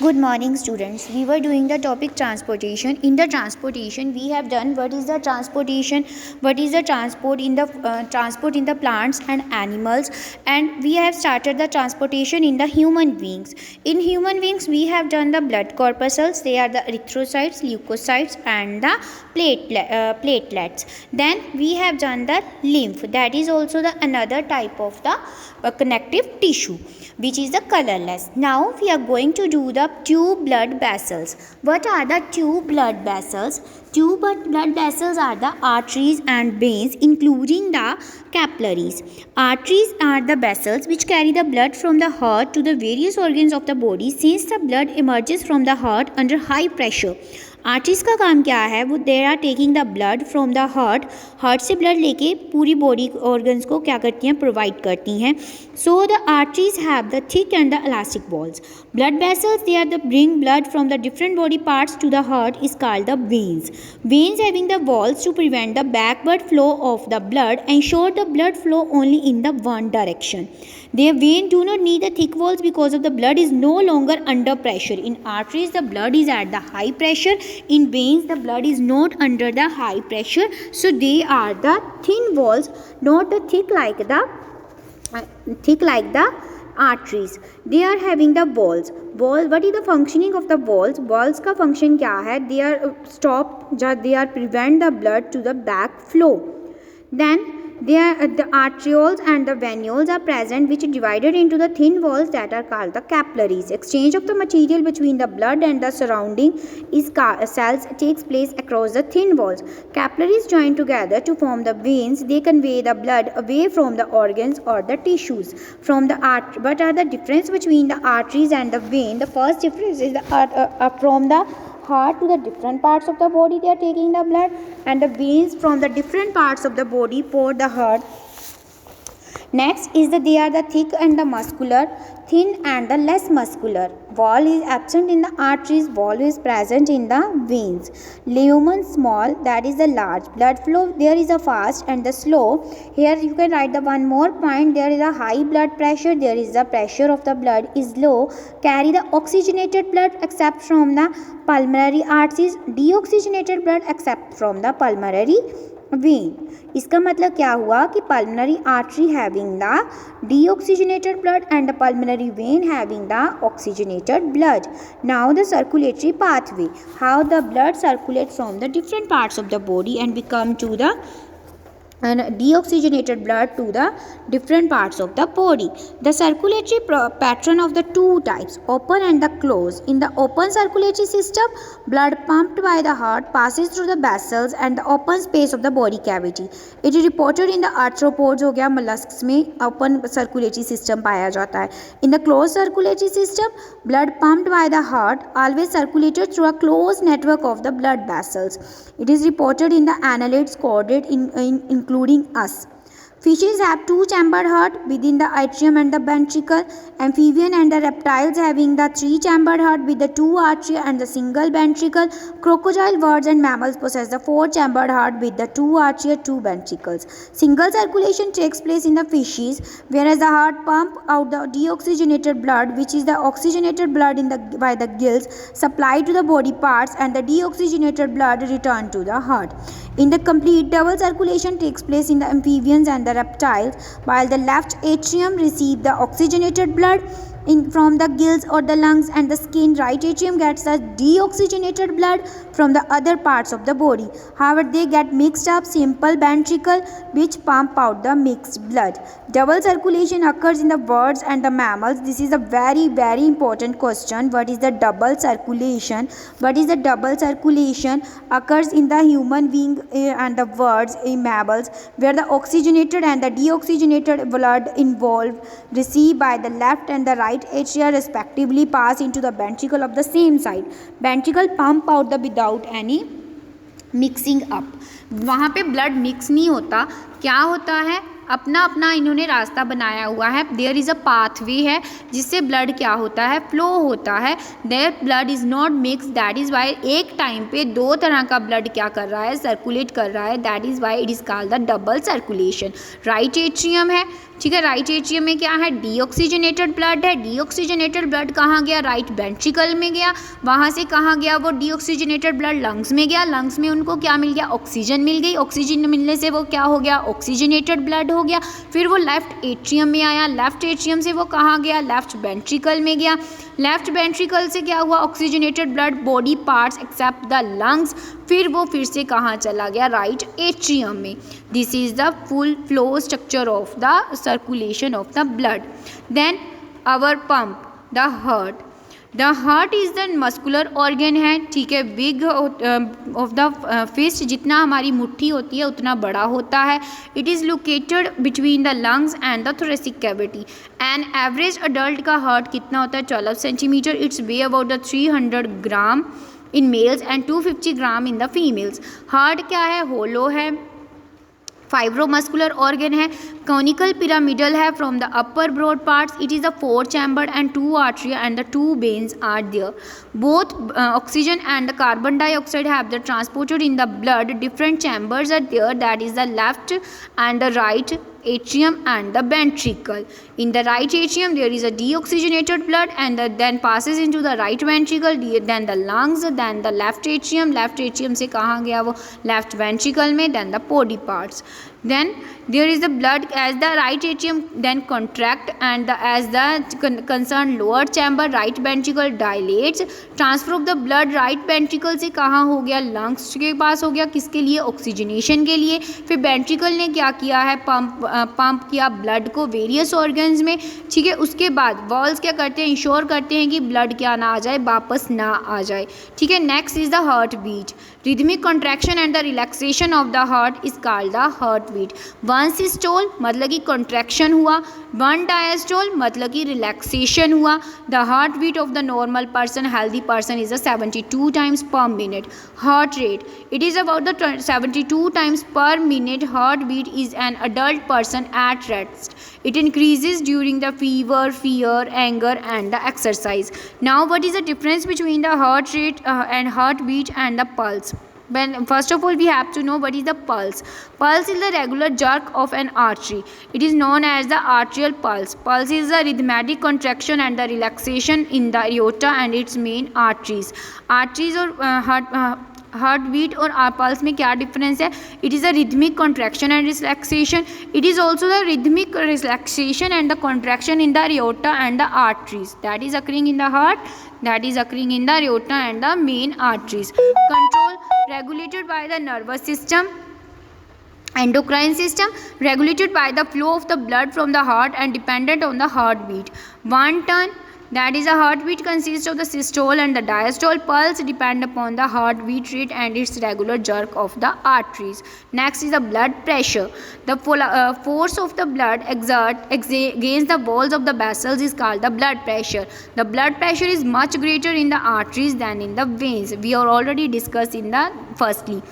Good morning, students. We were doing the topic transportation. In the transportation, we have done what is the transportation, what is the transport in the plants and animals, and we have started the transportation in the human beings. In human beings, we have done the blood corpuscles. They are the erythrocytes, leukocytes, and the platelets. Then we have done the lymph. That is also the another type of the connective tissue, which is the colorless. Now we are going to do the tube blood vessels. What are the tube blood vessels? Tube blood vessels are the arteries and veins, including the capillaries. Arteries are the vessels which carry the blood from the heart to the various organs of the body, since the blood emerges from the heart under high pressure. Arteries का काम क्या है? वो they are taking the blood from the heart से blood लेके पूरी body organs को क्या करती हैं? प्रोवाइड करती हैं. So the arteries have the thick and the elastic walls. Blood vessels they are the bring blood from the different body parts to the heart is called the veins. Veins having the walls to prevent the backward flow of the blood ensure the blood flow only in the one direction. Their veins do not need the thick walls because of the blood is no longer under pressure. In arteries, the blood is at the high pressure. In veins, the blood is not under the high pressure. So they are the thin walls, not the thick like the arteries. They are having the walls. What is the functioning of the walls? Walls का function क्या है? They are they are prevent the blood to the back flow. Then the arterioles and the venules are present, which are divided into the thin walls that are called the capillaries. Exchange of the material between the blood and the surrounding cells takes place across the thin walls. Capillaries join together to form the veins. They convey the blood away from the organs or the tissues. What are the difference between the arteries and the vein? The first difference is from the heart to the different parts of the body they are taking the blood, and the veins from the different parts of the body for the heart. Next is that they are the thick and the muscular, thin and the less muscular. Wall is absent in the arteries, wall is present in the veins. Lumen small, that is the large. Blood flow, there is a fast and the slow. Here you can write the one more point. There is a high blood pressure, there is the pressure of the blood is low. Carry the oxygenated blood except from the pulmonary arteries, deoxygenated blood except from the pulmonary vein. इसका मतलब क्या हुआ कि pulmonary artery having the deoxygenated blood and the pulmonary vein having the oxygenated blood. Now the circulatory pathway, how the blood circulates from the different parts of the body and we come to the deoxygenated blood to the different parts of the body. The circulatory pattern of the two types, open and the closed. In the open circulatory system, blood pumped by the heart passes through the vessels and the open space of the body cavity. It is reported in the arthropods, हो गया mollusks में open circulatory system पाया जाता है. In the closed circulatory system, blood pumped by the heart always circulated through a closed network of the blood vessels. It is reported in the annelids coded including us. Fishes have two-chambered heart within the atrium and the ventricle. Amphibian and the reptiles having the three-chambered heart with the two atria and the single ventricle. Crocodile, birds and mammals possess the four-chambered heart with the two atria, two ventricles. Single circulation takes place in the fishes, whereas the heart pumps out the deoxygenated blood, which is the oxygenated blood by the gills supplied to the body parts, and the deoxygenated blood returned to the heart. In the complete double circulation takes place in the amphibians and the reptiles, while the left atrium receives the oxygenated blood from the gills or the lungs and the skin. Right atrium gets the deoxygenated blood from the other parts of the body. However, they get mixed up simple ventricle which pump out the mixed blood. Double circulation occurs in the birds and the mammals. This is a very important question. What is the double circulation? What is the double circulation? Occurs in the human being and the birds in mammals, where the oxygenated and the deoxygenated blood involved received by the left and the right atria respectively pass into the ventricle of the same side. Ventricle pump out the without any mixing up. वहाँ पे blood mix नहीं होता. क्या होता है? अपना अपना इन्होंने रास्ता बनाया हुआ है। देयर इज़ अ पाथवे है जिससे ब्लड क्या होता है, फ्लो होता है। Their blood is not mix, that is why एक टाइम पे दो तरह का ब्लड क्या कर रहा है, सर्कुलेट कर रहा है, that is why it is called the double circulation. Right atrium है, ठीक है, राइट एट्रियम में क्या है, डीऑक्सीजनेटेड ब्लड है। डीऑक्सीजनेटेड ब्लड कहाँ गया, राइट वेंट्रिकल में गया, वहाँ से कहाँ गया वो डीऑक्सीजनेटेड ब्लड, लंग्स में गया, लंग्स में उनको क्या मिल गया, ऑक्सीजन मिल गई, ऑक्सीजन मिलने से वो क्या हो गया, ऑक्सीजनेटेड ब्लड हो गया। फिर वो लेफ्ट एट्रियम में आया, लेफ्ट एट्रियम से वो कहाँ गया, लेफ्ट वेंट्रिकल में गया, लेफ्ट वेंट्रिकल से क्या हुआ, oxygenated blood body parts except the lungs, फिर वो फिर से कहाँ चला गया, राइट एट्रियम में। This is the full flow structure of the circulation of the blood. Then our pump, the heart. The heart is the muscular organ है, ठीक है, बिग ऑफ द फिस्ट, जितना हमारी मुट्ठी होती है उतना बड़ा होता है। It is located between the lungs and the thoracic cavity. An average adult का हार्ट कितना होता है, 12 centimetre. It's weigh about the 300 gram in males and 250 gram in the females. Heart क्या है, होलो है, फाइब्रोमस्कुलर ऑर्गन है, conical pyramidal है from the upper broad parts. It is a 4 chambered and 2 artery and the 2 veins are there. Both oxygen and the carbon dioxide have the transported in the blood. Different chambers are there, that is the left and the right atrium and the ventricle. In the right atrium there is a deoxygenated blood and then passes into the right ventricle, then the lungs, then the left atrium. Left atrium से कहाँ गया वो, left ventricle में, then the body parts. Then there is the blood as the right atrium then contract and as the concerned lower chamber right ventricle dilates. Transfer of the blood right ventricle से कहाँ हो गया, lungs के पास हो गया, किसके लिए, oxygenation के लिए। फिर ventricle ने क्या किया है, पंप किया ब्लड को वेरियस ऑर्गन्स में, ठीक है। उसके बाद वॉल्स क्या करते हैं, इंश्योर करते हैं कि ब्लड क्या ना आ जाए, वापस ना आ जाए, ठीक है। Next is the heart beat. Rhythmic contraction and the relaxation of the heart is called the heart beat. One systole मतलब कि कॉन्ट्रैक्शन हुआ, वन डायस्टोल मतलब कि रिलैक्सेशन हुआ। The heart beat of the normal person, healthy person is 72 times per minute. Heart rate, it is about the 72 times per minute. Heart beat is an adult person at rest. It increases during the fever, fear, anger and the exercise. Now what is the difference between the heart rate and heartbeat and the pulse? When first of all we have to know what is the pulse. Pulse is the regular jerk of an artery. It is known as the arterial pulse. Pulse is the rhythmic contraction and the relaxation in the aorta and its main arteries. Arteries और heart beat और pulse में क्या difference है, it is a rhythmic contraction and relaxation. It is also the rhythmic relaxation and the contraction in the aorta and the arteries that is occurring in the heart, that is occurring in the aorta and the main arteries. Control regulated by the nervous system, endocrine system, regulated by the flow of the blood from the heart and dependent on the heartbeat. One turn, that is a heartbeat consists of the systole and the diastole. Pulse depend upon the heartbeat rate and its regular jerk of the arteries. Next is the blood pressure. The force of the blood against the walls of the vessels is called the blood pressure. The blood pressure is much greater in the arteries than in the veins. We are already discussed in the firstly.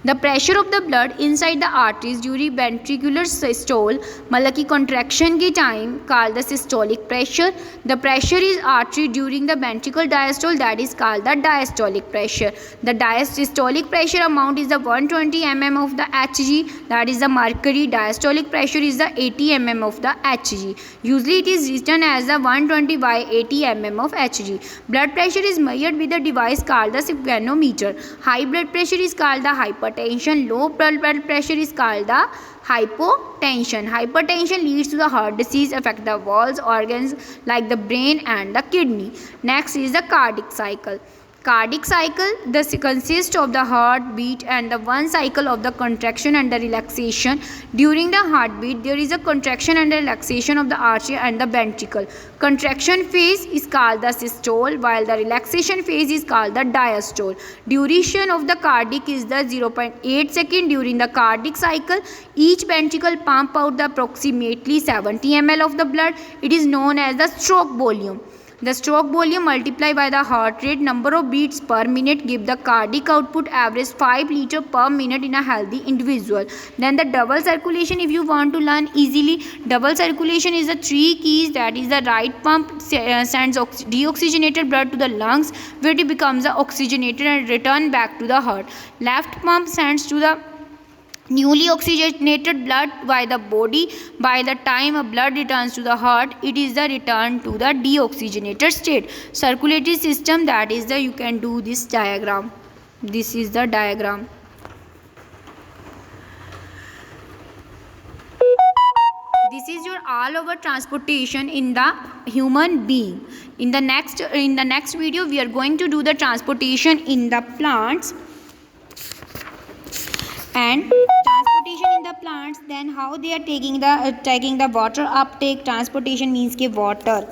The pressure of the blood inside the arteries during ventricular systole मतलब कि contraction के time called the systolic pressure. The pressure is artery during the ventricular diastole, that is called the diastolic pressure. The systolic pressure amount is the 120 mm of the Hg, that is the mercury. Diastolic pressure is the 80 mm of the Hg. Usually it is written as the 120 by 80 mm of Hg. Blood pressure is measured with a device called the sphygmomanometer. High blood pressure is called the hypertension. Low blood pressure is called the hypotension. Hypertension leads to the heart disease, affect the walls, organs like the brain and the kidney. Next is the cardiac cycle. Cardiac cycle consists of the heartbeat and the one cycle of the contraction and the relaxation. During the heartbeat, there is a contraction and relaxation of the artery and the ventricle. Contraction phase is called the systole, while the relaxation phase is called the diastole. Duration of the cardiac is the 0.8 second. During the cardiac cycle, each ventricle pump out the approximately 70 ml of the blood. It is known as the stroke volume. The stroke volume multiplied by the heart rate number of beats per minute give the cardiac output average 5 liter per minute in a healthy individual. Then the double circulation, if you want to learn easily, double circulation is the three keys. That is, the right pump sends deoxygenated blood to the lungs where it becomes oxygenated and return back to the heart. Left pump sends to the newly oxygenated blood by the body. By the time a blood returns to the heart, it is the return to the deoxygenated state. Circulatory system, that is the, you can do this diagram. This is the diagram. This is your all over transportation in the human being. In the next video we are going to do the transportation in the plants and transportation in the plants, then how they are taking the water uptake. Transportation means के water